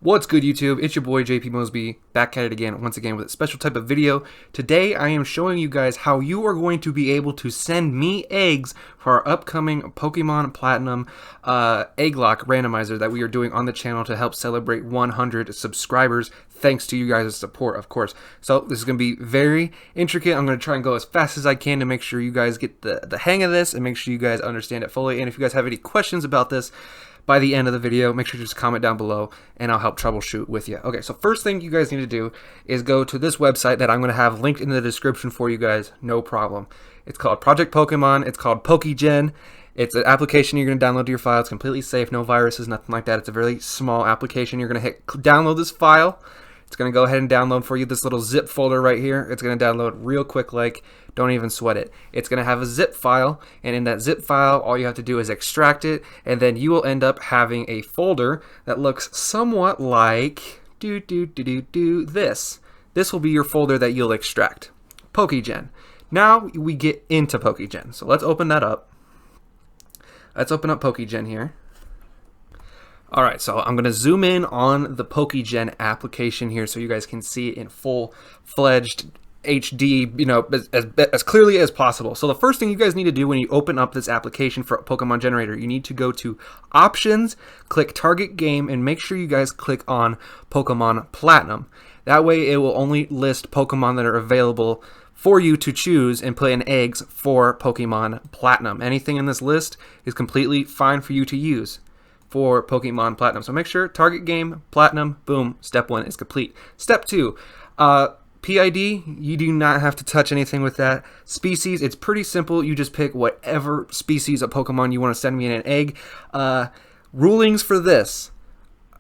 What's good, YouTube? It's your boy JP Mosby, back at it again, once again with a special type of video. Today I am showing you guys how you are going to be able to send me eggs for our upcoming Pokemon Platinum Egglocke randomizer that we are doing on the channel to help celebrate 100 subscribers, thanks to you guys' support, of course. So this is going to be very intricate. I'm going to try and go as fast as I can to make sure you guys get the hang of this and make sure you guys understand it fully. And if you guys have any questions about this, by the end of the video, make sure to just comment down below and I'll help troubleshoot with you. Okay, so first thing you guys need to do is go to this website that I'm going to have linked in the description for you guys, no problem. It's called Project Pokemon. It's called PokeGen. It's an application you're going to download to your file. It's completely safe, no viruses, nothing like that. It's a very small application. You're going to hit download this file. It's going to go ahead and download for you this little zip folder right here. It's going to download real quick, like, don't even sweat it. It's going to have a zip file, and in that zip file, all you have to do is extract it, and then you will end up having a folder that looks somewhat like this. This will be your folder that you'll extract. PokeGen. Now we get into PokeGen. So let's open that up. Let's open up PokeGen here. Alright, so I'm going to zoom in on the PokeGen application here so you guys can see it in full-fledged HD, you know, as clearly as possible. So the first thing you guys need to do when you open up this application for Pokemon Generator, you need to go to Options, click Target Game, and make sure you guys click on Pokemon Platinum. That way it will only list Pokemon that are available for you to choose and put in eggs for Pokemon Platinum. Anything in this list is completely fine for you to use for Pokemon Platinum. So make sure Target Game, Platinum, boom, step 1 is complete. Step 2, PID, you do not have to touch anything with that. Species, it's pretty simple. You just pick whatever species of Pokemon you want to send me in an egg. Rulings for this.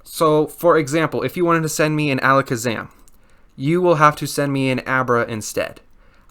So, for example, if you wanted to send me an Alakazam, you will have to send me an Abra instead.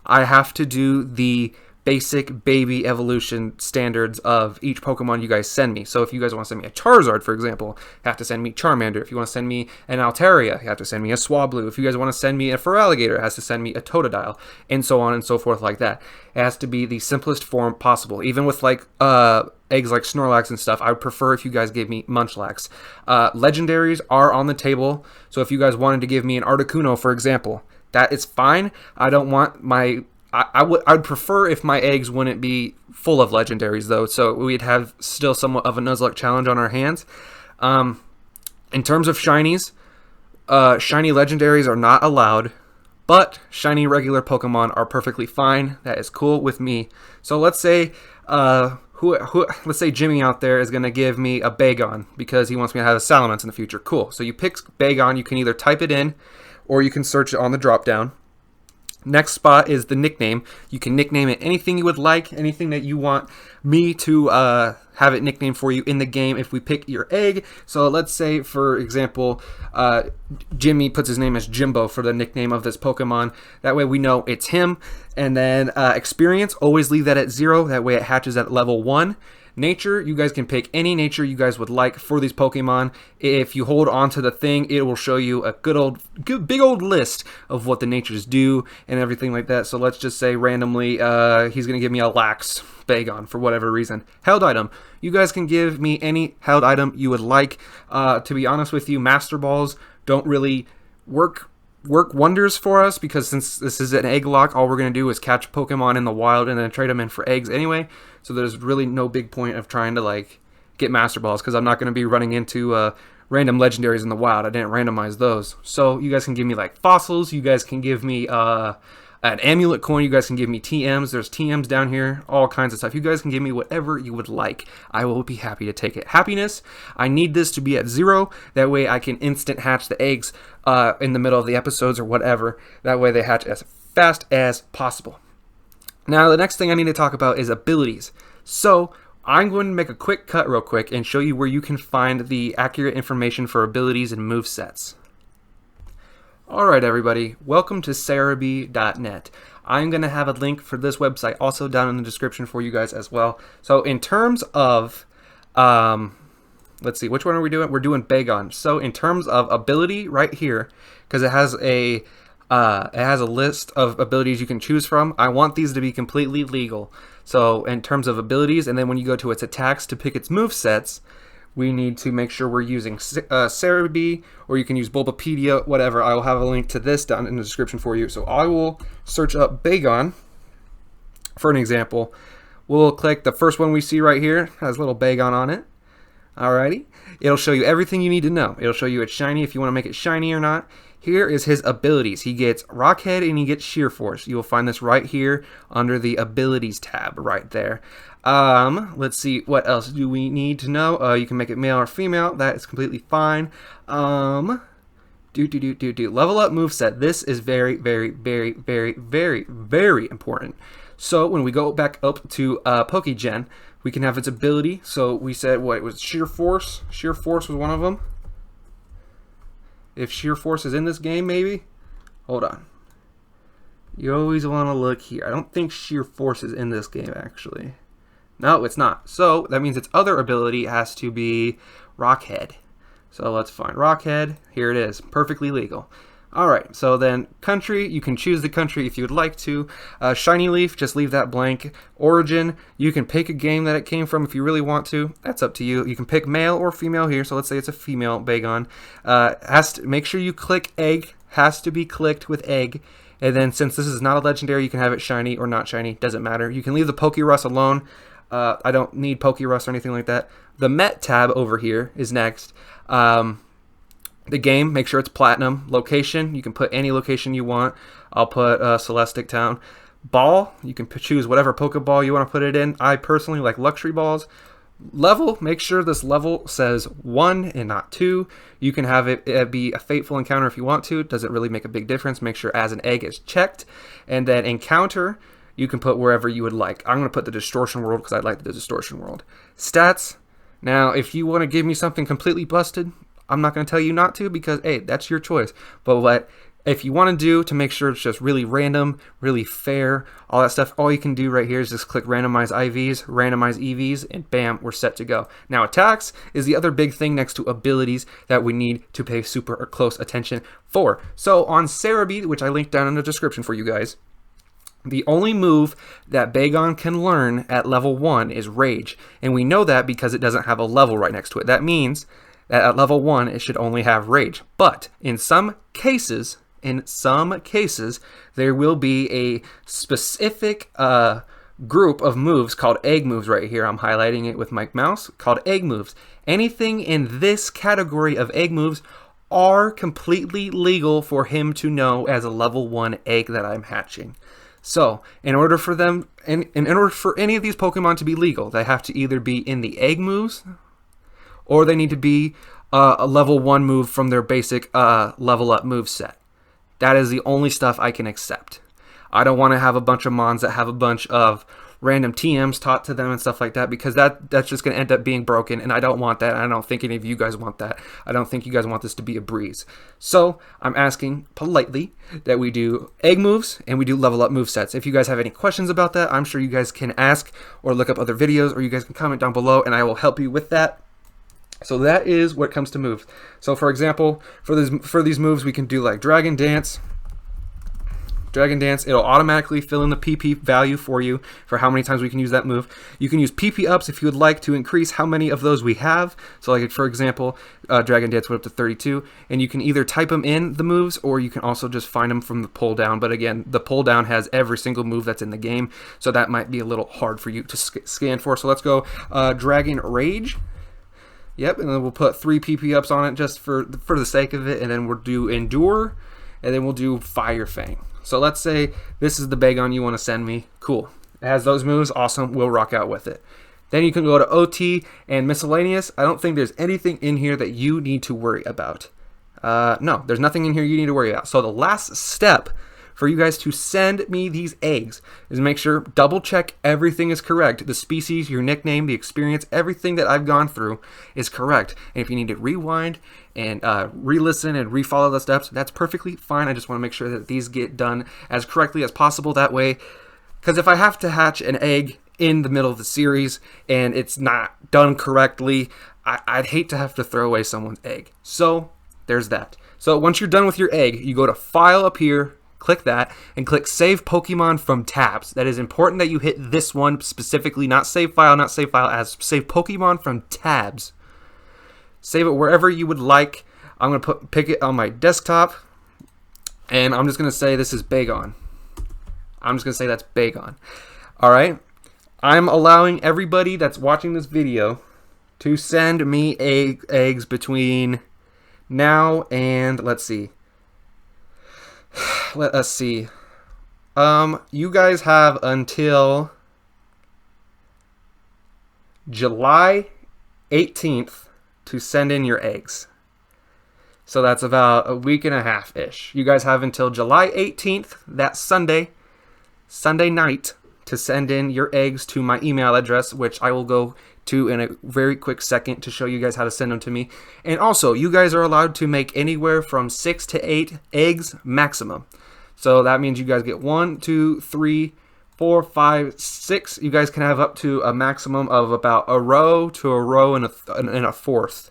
I have to do the basic baby evolution standards of each Pokemon you guys send me. So if you guys want to send me a Charizard, for example, you have to send me Charmander. If you want to send me an Altaria, you have to send me a Swablu. If you guys want to send me a Feraligatr, it has to send me a Totodile, and so on and so forth like that. It has to be the simplest form possible. Even with like eggs like Snorlax and stuff, I would prefer if you guys gave me Munchlax. Legendaries are on the table, so if you guys wanted to give me an Articuno, for example, that is fine. I don't want my I'd prefer if my eggs wouldn't be full of legendaries, though, so we'd have still somewhat of a Nuzlocke challenge on our hands. In terms of shinies, shiny legendaries are not allowed, but shiny regular Pokemon are perfectly fine. That is cool with me. So let's say let's say Jimmy out there is going to give me a Bagon because he wants me to have a Salamence in the future. Cool. So you pick Bagon. You can either type it in or you can search it on the drop down. Next spot is the nickname. You can nickname it anything you would like, anything that you want me to have it nicknamed for you in the game if we pick your egg. So let's say, for example, Jimmy puts his name as Jimbo for the nickname of this Pokemon. That way we know it's him. And then experience, always leave that at 0. That way it hatches at level 1. Nature, you guys can pick any nature you guys would like for these Pokemon. If you hold on to the thing, it will show you a big old list of what the natures do and everything like that. So let's just say randomly, he's going to give me a Lax Bagon for whatever reason. Held item, you guys can give me any held item you would like. To be honest with you, Master Balls don't really work wonders for us because since this is an Egglocke, all we're going to do is catch Pokemon in the wild and then trade them in for eggs anyway. So there's really no big point of trying to like get Master Balls because I'm not going to be running into random legendaries in the wild. I didn't randomize those. So you guys can give me like fossils. You guys can give me an amulet coin. You guys can give me TMs. There's TMs down here. All kinds of stuff. You guys can give me whatever you would like. I will be happy to take it. Happiness, I need this to be at 0. That way I can instant hatch the eggs in the middle of the episodes or whatever. That way they hatch as fast as possible. Now the next thing I need to talk about is abilities. So I'm going to make a quick cut real quick and show you where you can find the accurate information for abilities and movesets. Alright everybody, welcome to Cerebi.net. I'm going to have a link for this website also down in the description for you guys as well. So in terms of, let's see, which one are we doing? We're doing Bagon. So in terms of ability right here, because it has a list of abilities you can choose from. I want these to be completely legal. So in terms of abilities, and then when you go to its attacks to pick its movesets, we need to make sure we're using Cerebi, or you can use Bulbapedia, whatever. I will have a link to this down in the description for you. So I will search up Bagon for an example. We'll click the first one we see right here, has a little Bagon on it. Alrighty, it'll show you everything you need to know. It'll show you it's shiny if you want to make it shiny or not. Here is his abilities. He gets Rock Head and he gets Sheer Force. You will find this right here under the abilities tab right there. Let's see, what else do we need to know? You can make it male or female. That is completely fine. Level up moveset. This is very, very, very, very, very, very important. So when we go back up to Pokegen, we can have its ability. So we said, what, it was Sheer Force? Sheer Force was one of them. If Sheer Force is in this game, maybe? Hold on. You always want to look here. I don't think Sheer Force is in this game, actually. No, it's not. So that means its other ability has to be Rock Head. So let's find Rock Head. Here it is. Perfectly legal. Alright, so then country, you can choose the country if you would like to. Shiny Leaf, just leave that blank. Origin, you can pick a game that it came from if you really want to. That's up to you. You can pick male or female here, so let's say it's a female Bagon. Make sure you click egg, has to be clicked with egg. And then since this is not a legendary, you can have it shiny or not shiny, doesn't matter. You can leave the Pokerus alone. I don't need Pokerus or anything like that. The Met tab over here is next. The game, make sure it's platinum. Location, you can put any location you want. I'll put Celestic Town. Ball, you can choose whatever Pokeball you want to put it in. I personally like luxury balls. Level, make sure this level says 1 and not 2. You can have it be a fateful encounter if you want to. It doesn't really make a big difference. Make sure as an egg is checked. And then encounter, you can put wherever you would like. I'm going to put the distortion world because I like the distortion world. Stats, now if you want to give me something completely busted, I'm not going to tell you not to because, hey, that's your choice. But if you want to do to make sure it's just really random, really fair, all that stuff, all you can do right here is just click randomize IVs, randomize EVs, and bam, we're set to go. Now, attacks is the other big thing next to abilities that we need to pay super close attention for. So on Cerebi, which I linked down in the description for you guys, the only move that Bagon can learn at level 1 is Rage. And we know that because it doesn't have a level right next to it. That means that at level 1, it should only have Rage. But in some cases, there will be a specific group of moves called egg moves right here. I'm highlighting it with my mouse, called egg moves. Anything in this category of egg moves are completely legal for him to know as a level 1 egg that I'm hatching. So, in order for them, in order for any of these Pokemon to be legal, they have to either be in the egg moves, or they need to be a level 1 move from their basic level up move set. That is the only stuff I can accept. I don't want to have a bunch of Mons that have a bunch of random TMs taught to them and stuff like that, because that's just going to end up being broken, and I don't want that. I don't think any of you guys want that. I don't think you guys want this to be a breeze. So I'm asking politely that we do egg moves and we do level up move sets. If you guys have any questions about that, I'm sure you guys can ask or look up other videos, or you guys can comment down below and I will help you with that. So that is what comes to moves. So for example, for these moves, we can do like Dragon Dance. Dragon Dance, it'll automatically fill in the PP value for you for how many times we can use that move. You can use PP ups if you would like to increase how many of those we have. So like for example, Dragon Dance went up to 32, and you can either type them in the moves, or you can also just find them from the pull down. But again, the pull down has every single move that's in the game, so that might be a little hard for you to scan for. So let's go Dragon Rage. Yep, and then we'll put 3 PP ups on it just for the sake of it, and then we'll do Endure, and then we'll do Fire Fang. So let's say this is the Bagon you want to send me. Cool. It has those moves. Awesome. We'll rock out with it. Then you can go to OT and miscellaneous. I don't think there's anything in here that you need to worry about. No, there's nothing in here you need to worry about. So the last step for you guys to send me these eggs is make sure, double check everything is correct. The species, your nickname, the experience, everything that I've gone through is correct. And if you need to rewind and re-listen and re-follow the steps, that's perfectly fine. I just want to make sure that these get done as correctly as possible. That way, because if I have to hatch an egg in the middle of the series and it's not done correctly, I'd hate to have to throw away someone's egg. So there's that. So once you're done with your egg, you go to File up here, click that, and click Save Pokemon from Tabs. That is important that you hit this one specifically, not Save File, as Save Pokemon from Tabs. Save it wherever you would like. I'm going to pick it on my desktop, and I'm just going to say this is Bagon. I'm just going to say that's Bagon. All right? I'm allowing everybody that's watching this video to send me eggs between now and, let's see. Let us see. You guys have until July 18th to send in your eggs. So that's about a week and a half-ish. You guys have until July 18th, that Sunday night, to send in your eggs to my email address, which I will go to in a very quick second to show you guys how to send them to me. And also, you guys are allowed to make anywhere from 6 to 8 eggs maximum. So that means you guys get 1, 2, 3, 4, 5, 6. You guys can have up to a maximum of about a row to a row and a fourth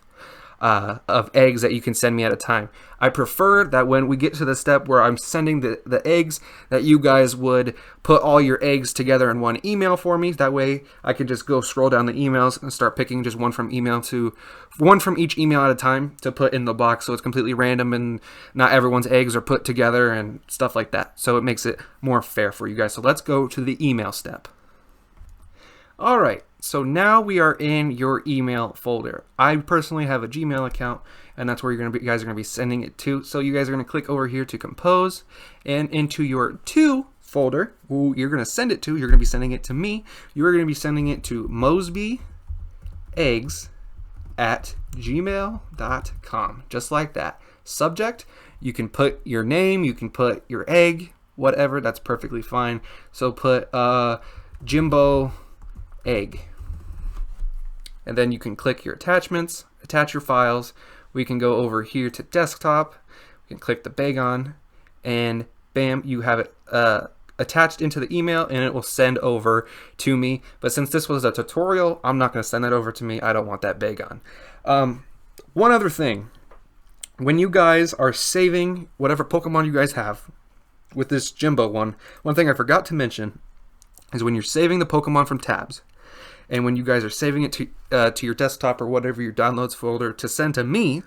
of eggs that you can send me at a time. I prefer that when we get to the step where I'm sending the eggs, that you guys would put all your eggs together in one email for me. That way I can just go scroll down the emails and start picking just one from each email at a time to put in the box, so it's completely random and not everyone's eggs are put together and stuff like that. So it makes it more fair for you guys. So let's go to the email step. All right, so now we are in your email folder. I personally have a Gmail account, and that's where you guys are going to be sending it to. So you guys are going to click over here to compose, and into your to folder, who you're going to send it to, you're going to be sending it to me. You're going to be sending it to mosbyeggs@gmail.com, just like that. Subject, you can put your name, you can put your egg, whatever, that's perfectly fine. So put Jimbo egg, and then you can click your attachments, attach your files. We can go over here to desktop, we can click the Bagon, and bam, you have it attached into the email, and it will send over to me. But since this was a tutorial, I'm not going to send that over to me. I don't want that Bagon. One other thing, when you guys are saving whatever Pokemon you guys have with this Jimbo one thing I forgot to mention is when you're saving the Pokemon from tabs, and when you guys are saving it to your desktop or whatever your downloads folder to send to me,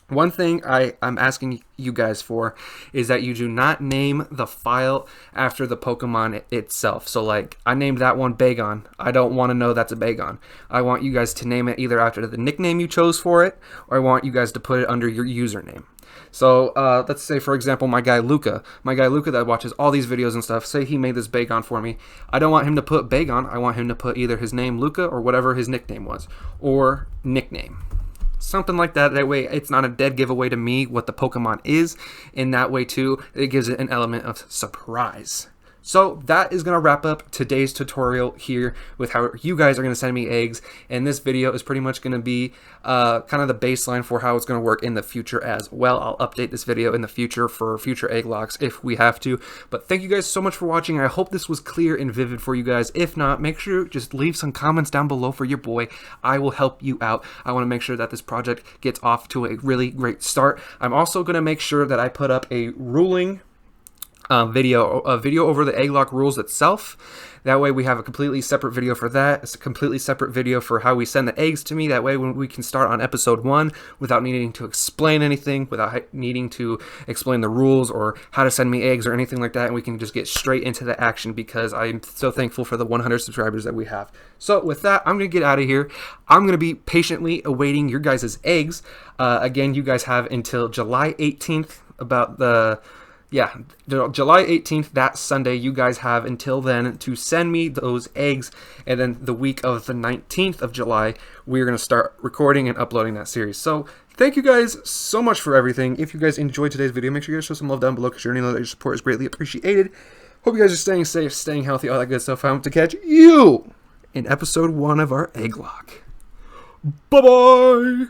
one thing I'm asking you guys for is that you do not name the file after the Pokemon itself. So like, I named that one Bagon. I don't want to know that's a Bagon. I want you guys to name it either after the nickname you chose for it, or I want you guys to put it under your username. So let's say, for example, my guy Luca that watches all these videos and stuff, say he made this Bagon for me. I don't want him to put Bagon. I want him to put either his name Luca or whatever his nickname was, or nickname. Something like that. That way it's not a dead giveaway to me what the Pokemon is. In that way too, it gives it an element of surprise. So that is going to wrap up today's tutorial here with how you guys are going to send me eggs. And this video is pretty much going to be kind of the baseline for how it's going to work in the future as well. I'll update this video in the future for future Egglocks if we have to. But thank you guys so much for watching. I hope this was clear and vivid for you guys. If not, make sure just leave some comments down below for your boy. I will help you out. I want to make sure that this project gets off to a really great start. I'm also going to make sure that I put up a ruling video over the Egglocke rules itself. That way we have a completely separate video for that. It's a completely separate video for how we send the eggs to me. That way when we can start on episode 1 without needing to explain anything, without needing to explain the rules or how to send me eggs or anything like that, and we can just get straight into the action because I'm so thankful for the 100 subscribers that we have. So with that, I'm going to get out of here. I'm going to be patiently awaiting your guys' eggs. Again, you guys have until July 18th July 18th, that Sunday. You guys have until then to send me those eggs, and then the week of the 19th of July, we're going to start recording and uploading that series. So thank you guys so much for everything. If you guys enjoyed today's video, make sure you guys show some love down below because you already know that your support is greatly appreciated. Hope you guys are staying safe, staying healthy, all that good stuff. I hope to catch you in episode 1 of our Egglocke. Bye-bye!